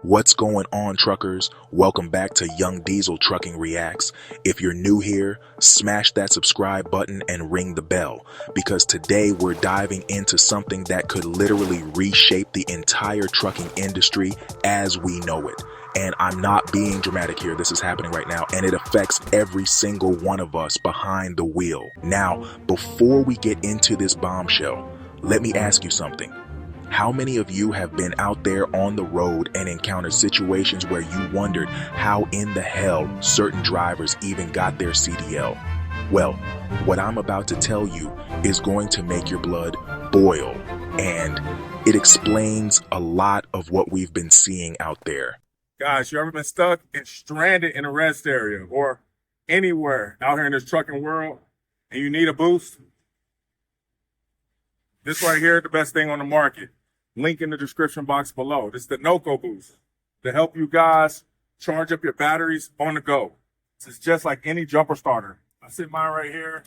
What's going on, truckers? Welcome back to Young Diesel Trucking Reacts. If you're new here, smash that subscribe button and ring the bell, because today we're diving into something that could literally reshape the entire trucking industry as we know it. And I'm not being dramatic here, this is happening right now, and it affects every single one of us behind the wheel. Now, before we get into this bombshell, let me ask you something. How many of you have been out there on the road and encountered situations where you wondered how in the hell certain drivers even got their CDL? Well, what I'm about to tell you is going to make your blood boil, and it explains a lot of what we've been seeing out there. Guys, you ever been stuck and stranded in a rest area or anywhere out here in this trucking world and you need a boost? This right here, the best thing on the market. Link in the description box below. This is the NOCO Boost to help you guys charge up your batteries on the go. This is just like any jumper starter. I sit mine right here.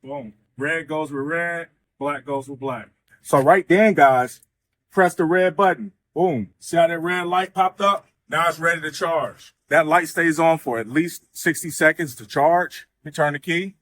Boom. Red goes with red. Black goes with black. So right then, guys, press the red button. Boom. See how that red light popped up? Now it's ready to charge. That light stays on for at least 60 seconds to charge. You turn the key.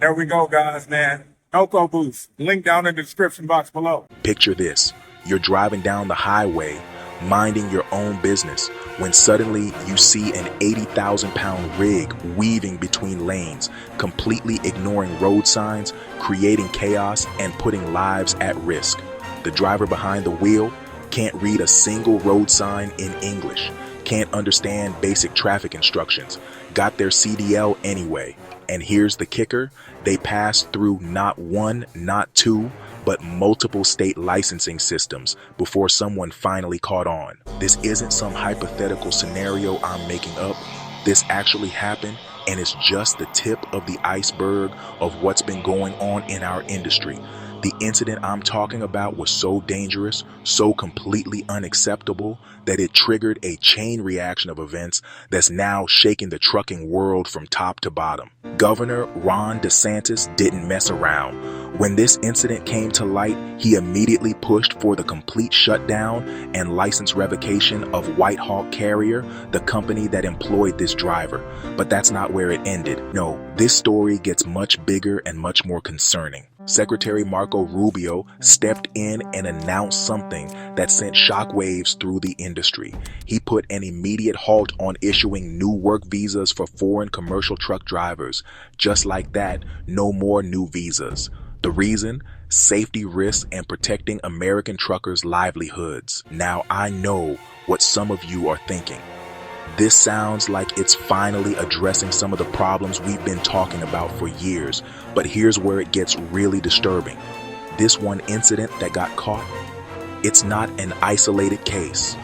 There we go, guys, man. NOCO Boost. Link down in the description box below. Picture this. You're driving down the highway, minding your own business, when suddenly you see an 80,000-pound rig weaving between lanes, completely ignoring road signs, creating chaos, and putting lives at risk. The driver behind the wheel can't read a single road sign in English, can't understand basic traffic instructions, got their CDL anyway. And here's the kicker, they passed through not one, not two, but multiple state licensing systems before someone finally caught on. This isn't some hypothetical scenario I'm making up. This actually happened, and it's just the tip of the iceberg of what's been going on in our industry. The incident I'm talking about was so dangerous, so completely unacceptable, that it triggered a chain reaction of events that's now shaking the trucking world from top to bottom. Governor Ron DeSantis didn't mess around. When this incident came to light, he immediately pushed for the complete shutdown and license revocation of White Hawk Carrier, the company that employed this driver. But that's not where it ended. No, this story gets much bigger and much more concerning. Secretary Marco Rubio stepped in and announced something that sent shockwaves through the industry. He put an immediate halt on issuing new work visas for foreign commercial truck drivers. Just like that, no more new visas. The reason? Safety risks and protecting American truckers' livelihoods. Now, I know what some of you are thinking. This sounds like it's finally addressing some of the problems we've been talking about for years, but here's where it gets really disturbing. This one incident that got caught, it's not an isolated case.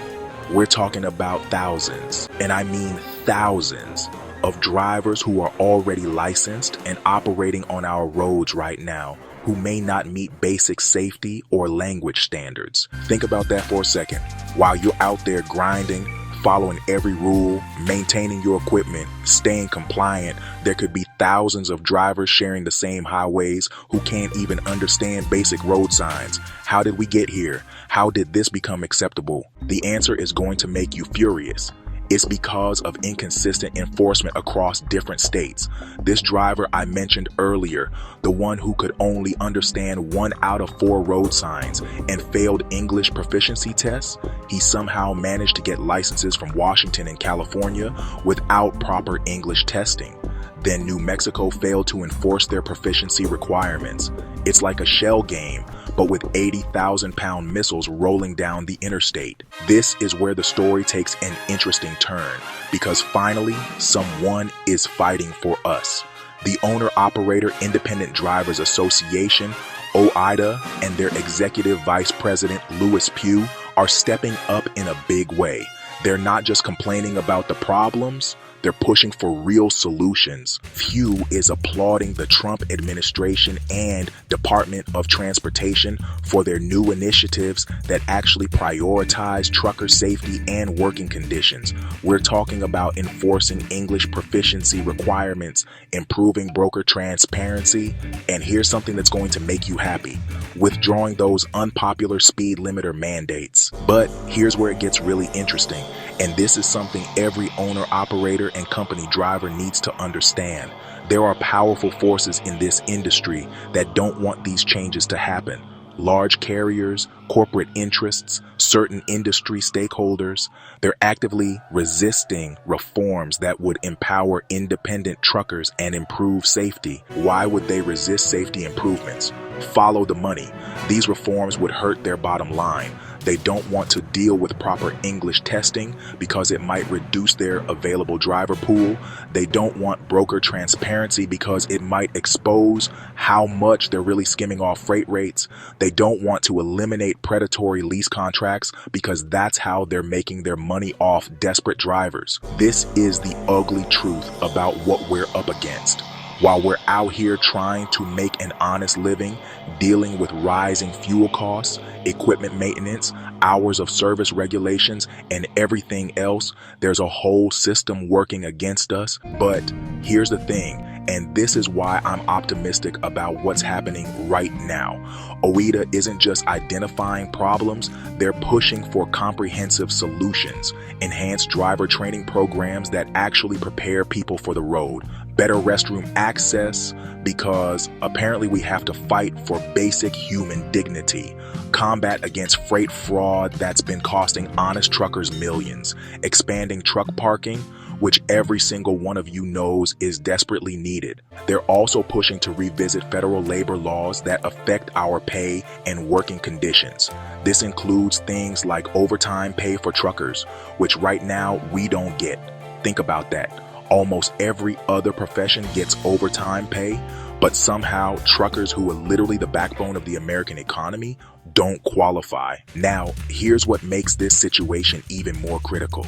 We're talking about thousands, and I mean thousands, of drivers who are already licensed and operating on our roads right now, who may not meet basic safety or language standards. Think about that for a second. While you're out there grinding, following every rule, maintaining your equipment, staying compliant, there could be thousands of drivers sharing the same highways who can't even understand basic road signs. How did we get here? How did this become acceptable? The answer is going to make you furious. It's because of inconsistent enforcement across different states. This driver I mentioned earlier, the one who could only understand 1 out of 4 road signs and failed English proficiency tests, he somehow managed to get licenses from Washington and California without proper English testing. Then New Mexico failed to enforce their proficiency requirements. It's like a shell game, but with 80,000-pound missiles rolling down the interstate. This is where the story takes an interesting turn, because finally, someone is fighting for us. The Owner-Operator Independent Drivers Association, OIDA, and their Executive Vice President, Louis Pugh, are stepping up in a big way. They're not just complaining about the problems, they're pushing for real solutions. Pugh is applauding the Trump administration and Department of Transportation for their new initiatives that actually prioritize trucker safety and working conditions. We're talking about enforcing English proficiency requirements, improving broker transparency, and here's something that's going to make you happy: withdrawing those unpopular speed limiter mandates. But here's where it gets really interesting. And this is something every owner, operator, and company driver needs to understand. There are powerful forces in this industry that don't want these changes to happen. Large carriers, corporate interests, certain industry stakeholders, they're actively resisting reforms that would empower independent truckers and improve safety. Why would they resist safety improvements? Follow the money. These reforms would hurt their bottom line. They don't want to deal with proper English testing because it might reduce their available driver pool. They don't want broker transparency because it might expose how much they're really skimming off freight rates. They don't want to eliminate predatory lease contracts because that's how they're making their money off desperate drivers. This is the ugly truth about what we're up against. While we're out here trying to make an honest living, dealing with rising fuel costs, equipment maintenance, hours of service regulations, and everything else, there's a whole system working against us. But here's the thing, and this is why I'm optimistic about what's happening right now. OIDA isn't just identifying problems, they're pushing for comprehensive solutions, enhanced driver training programs that actually prepare people for the road, better restroom access because apparently we have to fight for basic human dignity, combat against freight fraud that's been costing honest truckers millions, expanding truck parking, which every single one of you knows is desperately needed. They're also pushing to revisit federal labor laws that affect our pay and working conditions. This includes things like overtime pay for truckers, which right now we don't get. Think about that. Almost every other profession gets overtime pay, but somehow truckers, who are literally the backbone of the American economy, don't qualify. Now, here's what makes this situation even more critical.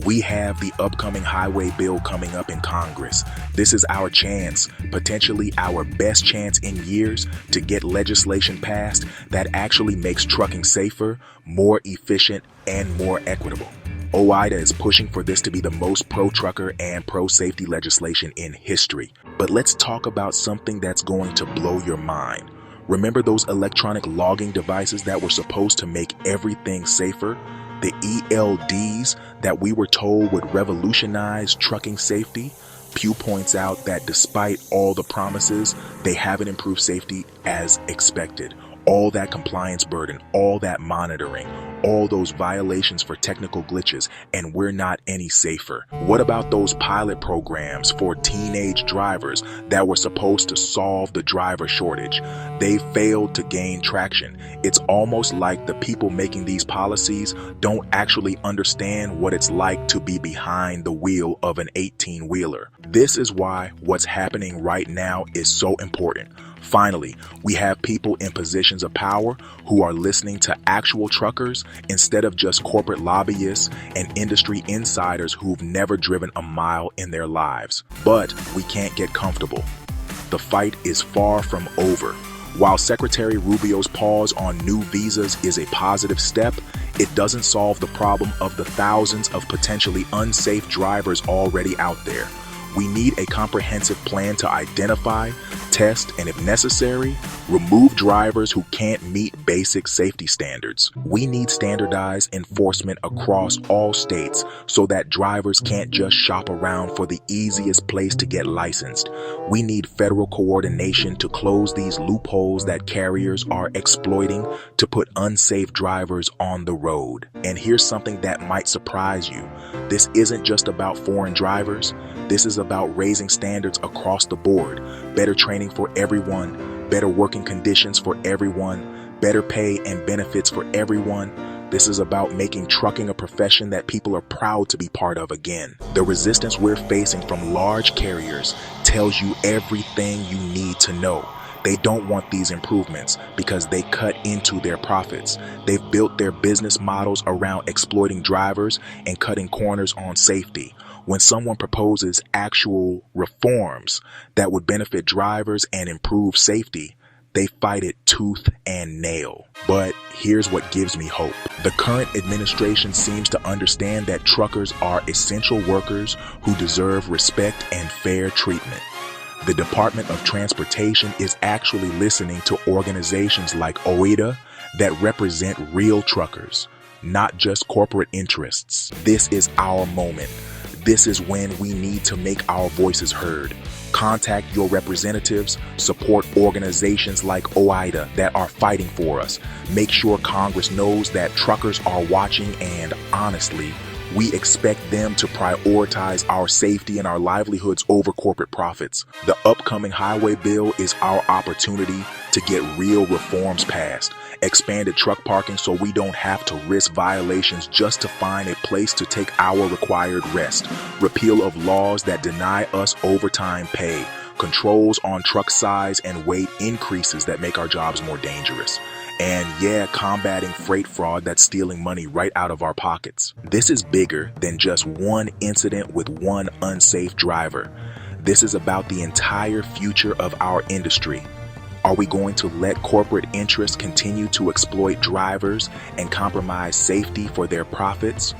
We have the upcoming highway bill coming up in Congress. This is our chance, potentially our best chance in years, to get legislation passed that actually makes trucking safer, more efficient, and more equitable. OIDA is pushing for this to be the most pro-trucker and pro-safety legislation in history. But let's talk about something that's going to blow your mind. Remember those electronic logging devices that were supposed to make everything safer? The ELDs that we were told would revolutionize trucking safety? Pew points out that despite all the promises, they haven't improved safety as expected. All that compliance burden, all that monitoring, all those violations for technical glitches, and we're not any safer. What about those pilot programs for teenage drivers that were supposed to solve the driver shortage? They failed to gain traction. It's almost like the people making these policies don't actually understand what it's like to be behind the wheel of an 18-wheeler. This is why what's happening right now is so important. Finally, we have people in positions of power who are listening to actual truckers instead of just corporate lobbyists and industry insiders who've never driven a mile in their lives. But we can't get comfortable. The fight is far from over. While Secretary Rubio's pause on new visas is a positive step, it doesn't solve the problem of the thousands of potentially unsafe drivers already out there. We need a comprehensive plan to identify, test, and if necessary, remove drivers who can't meet basic safety standards. We need standardized enforcement across all states so that drivers can't just shop around for the easiest place to get licensed. We need federal coordination to close these loopholes that carriers are exploiting to put unsafe drivers on the road. And here's something that might surprise you. This isn't just about foreign drivers. This is about raising standards across the board, better training for everyone, better working conditions for everyone, better pay and benefits for everyone. This is about making trucking a profession that people are proud to be part of again. The resistance we're facing from large carriers tells you everything you need to know. They don't want these improvements because they cut into their profits. They've built their business models around exploiting drivers and cutting corners on safety. When someone proposes actual reforms that would benefit drivers and improve safety, they fight it tooth and nail. But here's what gives me hope. The current administration seems to understand that truckers are essential workers who deserve respect and fair treatment. The Department of Transportation is actually listening to organizations like OIDA that represent real truckers. not just corporate interests. This is our moment. This is when we need to make our voices heard. Contact your representatives, support organizations like OIDA that are fighting for us. Make sure Congress knows that truckers are watching, and honestly, we expect them to prioritize our safety and our livelihoods over corporate profits. The upcoming highway bill is our opportunity to get real reforms passed. Expanded truck parking so we don't have to risk violations just to find a place to take our required rest. Repeal of laws that deny us overtime pay. Controls on truck size and weight increases that make our jobs more dangerous. And yeah, combating freight fraud that's stealing money right out of our pockets. This is bigger than just one incident with one unsafe driver. This is about the entire future of our industry. Are we going to let corporate interests continue to exploit drivers and compromise safety for their profits?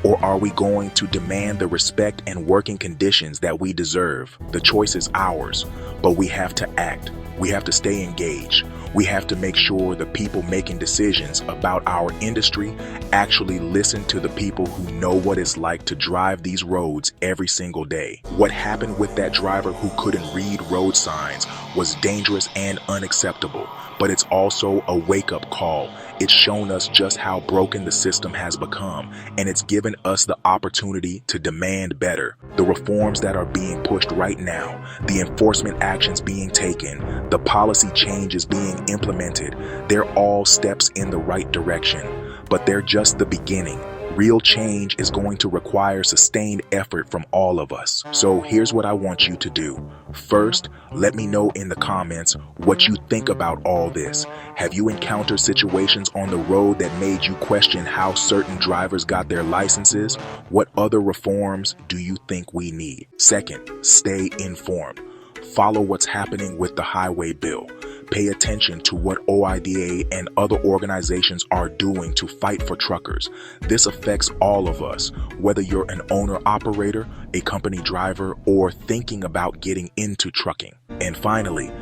Or are we going to demand the respect and working conditions that we deserve? The choice is ours, but we have to act. We have to stay engaged. We have to make sure the people making decisions about our industry actually listen to the people who know what it's like to drive these roads every single day. What happened with that driver who couldn't read road signs was dangerous and unacceptable, but it's also a wake-up call. It's shown us just how broken the system has become, and it's given us the opportunity to demand better. The reforms that are being pushed right now, the enforcement actions being taken, the policy changes being implemented, they're all steps in the right direction, but they're just the beginning. Real change is going to require sustained effort from all of us. So here's what I want you to do. First, let me know in the comments what you think about all this. Have you encountered situations on the road that made you question how certain drivers got their licenses? What other reforms do you think we need? Second, stay informed. Follow what's happening with the highway bill. Pay attention to what OIDA and other organizations are doing to fight for truckers. This affects all of us, whether you're an owner-operator, a company driver, or thinking about getting into trucking. And finally,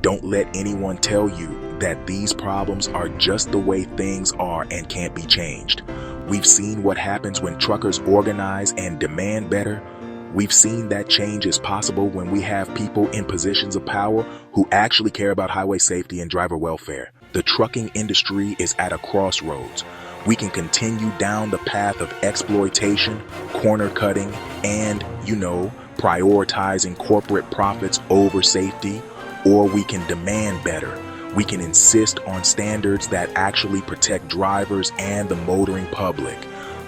don't let anyone tell you that these problems are just the way things are and can't be changed. We've seen what happens when truckers organize and demand better. We've seen that change is possible when we have people in positions of power who actually care about highway safety and driver welfare. The trucking industry is at a crossroads. We can continue down the path of exploitation, corner cutting, and, prioritizing corporate profits over safety, or we can demand better. We can insist on standards that actually protect drivers and the motoring public.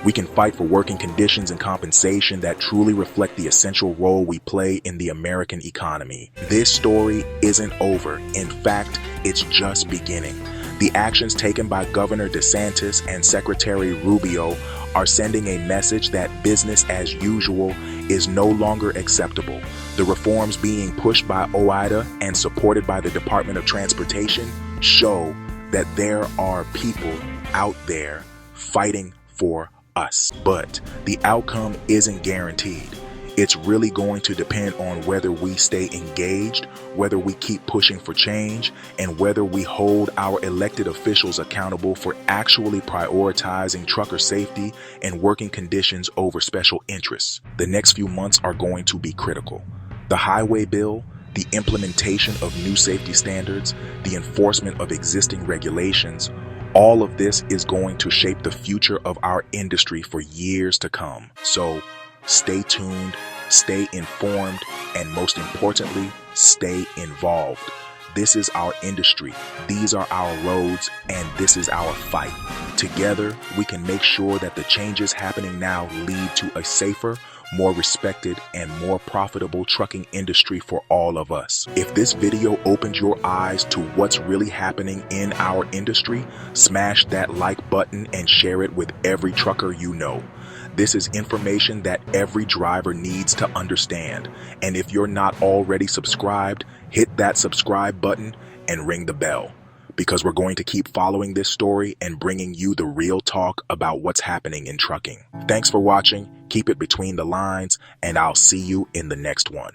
We can fight for working conditions and compensation that truly reflect the essential role we play in the American economy. This story isn't over. In fact, it's just beginning. The actions taken by Governor DeSantis and Secretary Rubio are sending a message that business as usual is no longer acceptable. The reforms being pushed by OIDA and supported by the Department of Transportation show that there are people out there fighting for us. But the outcome isn't guaranteed. It's really going to depend on whether we stay engaged, whether we keep pushing for change, and whether we hold our elected officials accountable for actually prioritizing trucker safety and working conditions over special interests. The next few months are going to be critical. The highway bill, the implementation of new safety standards, the enforcement of existing regulations, all of this is going to shape the future of our industry for years to come. So stay tuned, stay informed, and most importantly, stay involved. This is our industry, these are our roads, and this is our fight. Together, we can make sure that the changes happening now lead to a safer, more respected, and more profitable trucking industry for all of us. If this video opened your eyes to what's really happening in our industry, smash that like button and share it with every trucker you know. This is information that every driver needs to understand. And if you're not already subscribed, hit that subscribe button and ring the bell, because we're going to keep following this story and bringing you the real talk about what's happening in trucking. Thanks for watching. Keep it between the lines, and I'll see you in the next one.